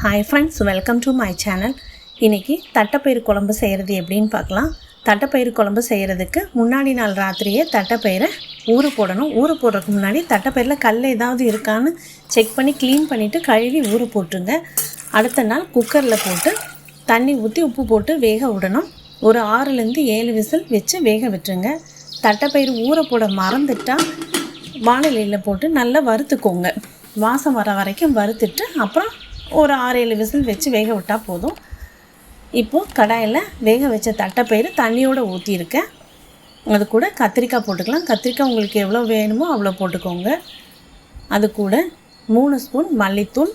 Hi friends, welcome to my channel. இன்னைக்கு தட்டப்பயிறு குழம்பு செய்கிறது எப்படின்னு பார்க்கலாம். தட்டப்பயிறு குழம்பு செய்கிறதுக்கு முன்னாடி நாள் ராத்திரியே தட்டப்பயிரை ஊற போடணும். ஊற போடுறதுக்கு முன்னாடி தட்டப்பயிரில் கல் ஏதாவது இருக்கான்னு செக் பண்ணி க்ளீன் பண்ணிவிட்டு கழுவி ஊற போட்டுருங்க. அடுத்த நாள் குக்கரில் போட்டு தண்ணி ஊற்றி உப்பு போட்டு வேக விடணும். ஒரு 6-7 விசில் வச்சு வேக விட்டுருங்க. தட்டப்பயிறு ஊற போட மறந்துட்டால் வானிலையில் போட்டு நல்லா வறுத்துக்கோங்க. வாசம் வர வரைக்கும் வறுத்துட்டு அப்புறம் ஒரு 6-7 விசில் வச்சு வேக விட்டால் போதும். இப்போது கடாயில் வேக வச்ச தட்டைப்பயிறு தண்ணியோடு ஊற்றியிருக்கேன். அது கூட கத்திரிக்காய் போட்டுக்கலாம். கத்திரிக்காய் உங்களுக்கு எவ்வளோ வேணுமோ அவ்வளோ போட்டுக்கோங்க. அது கூட 3 ஸ்பூன் மல்லித்தூள்,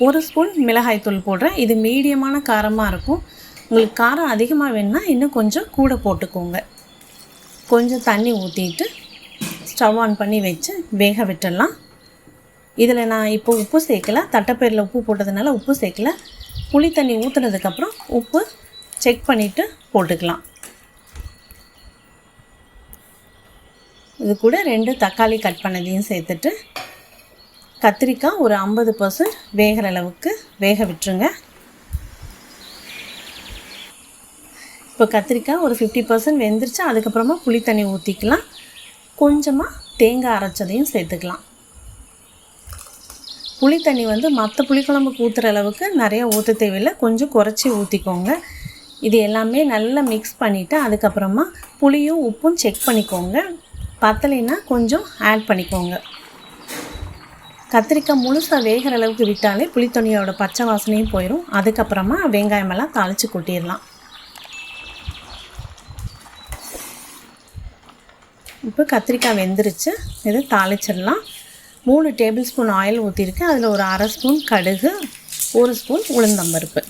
1 ஸ்பூன் மிளகாய்த்தூள் போடுறேன். இது மீடியமான காரமாக இருக்கும். உங்களுக்கு காரம் அதிகமாக வேணும்னா இன்னும் கொஞ்சம் கூட போட்டுக்கோங்க. கொஞ்சம் தண்ணி ஊற்றிட்டு ஸ்டவ் ஆன் பண்ணி வச்சு வேக விட்டுடலாம். இதில் நான் இப்போ உப்பு சேர்க்கலை. தட்டைப்பயிரில் உப்பு போட்டதுனால உப்பு சேர்க்கலை. புளி தண்ணி ஊற்றுனதுக்கப்புறம் உப்பு செக் பண்ணிவிட்டு போட்டுக்கலாம். இது கூட 2 தக்காளி கட் பண்ணதையும் சேர்த்துட்டு கத்திரிக்காய் ஒரு 50% வேகிற அளவுக்கு வேக விட்டுருங்க. இப்போ கத்திரிக்காய் ஒரு 50% வெந்துருச்சு. அதுக்கப்புறமா புளி தண்ணி ஊற்றிக்கலாம். கொஞ்சமாக தேங்காய் அரைச்சதையும் சேர்த்துக்கலாம். புளி தண்ணி மற்ற புளிக்குழம்புக்கு ஊற்றுற அளவுக்கு நிறையா ஊற்ற தேவையில்லை. கொஞ்சம் குறைச்சி ஊற்றிக்கோங்க. இது எல்லாமே நல்லா மிக்ஸ் பண்ணிவிட்டு அதுக்கப்புறமா புளியும் உப்பும் செக் பண்ணிக்கோங்க. பத்தலைன்னா கொஞ்சம் ஆட் பண்ணிக்கோங்க. கத்திரிக்காய் முழுசாக வேகிற அளவுக்கு விட்டாலே புளித்தண்ணியோட பச்சை வாசனையும் போயிடும். அதுக்கப்புறமா வெங்காயமெல்லாம் தாளித்து கொட்டிடலாம். இப்போ கத்திரிக்காய் வெந்துருச்சு. இதை தாளிச்சிடலாம். 3 டேபிள் ஸ்பூன் ஆயில் ஊற்றிருக்கேன். அதில் ஒரு 1/2 ஸ்பூன் கடுகு, 1 ஸ்பூன் உளுந்தம்பருப்பு,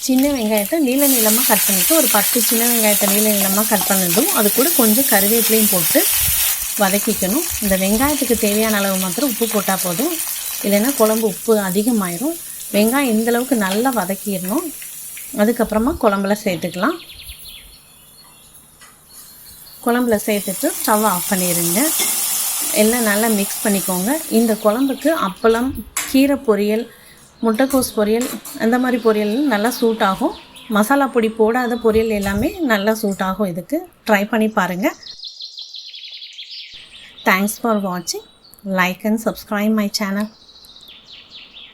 சின்ன வெங்காயத்தை நீளமாக கட் பண்ணிவிட்டு ஒரு 10 சின்ன வெங்காயத்தை நீளமாக கட் பண்ணதும் அது கூட கொஞ்சம் கருவேப்பிலையும் போட்டு வதக்கிக்கணும். இந்த வெங்காயத்துக்கு தேவையான அளவு மாத்திரம் உப்பு போட்டால் போதும். இல்லைன்னா குழம்பு உப்பு அதிகமாயிரும். வெங்காயம் இந்தளவுக்கு நல்லா வதக்கிடணும். அதுக்கப்புறமா குழம்புல சேர்த்துக்கலாம். குழம்புல சேர்த்துட்டு ஸ்டவ் ஆஃப் பண்ணிடுங்க. எல்லாம் நல்லா மிக்ஸ் பண்ணிக்கோங்க. இந்த குழம்புக்கு அப்பளம், கீரை பொரியல், முட்டைக்கோஸ் பொரியல் அந்த மாதிரி பொரியல் நல்லா சூட் ஆகும். மசாலா பொடி போடாத பொரியல் எல்லாமே நல்லா சூட் ஆகும். இதுக்கு ட்ரை பண்ணி பாருங்கள். தேங்க்ஸ் ஃபார் வாட்சிங். Like and subscribe my channel.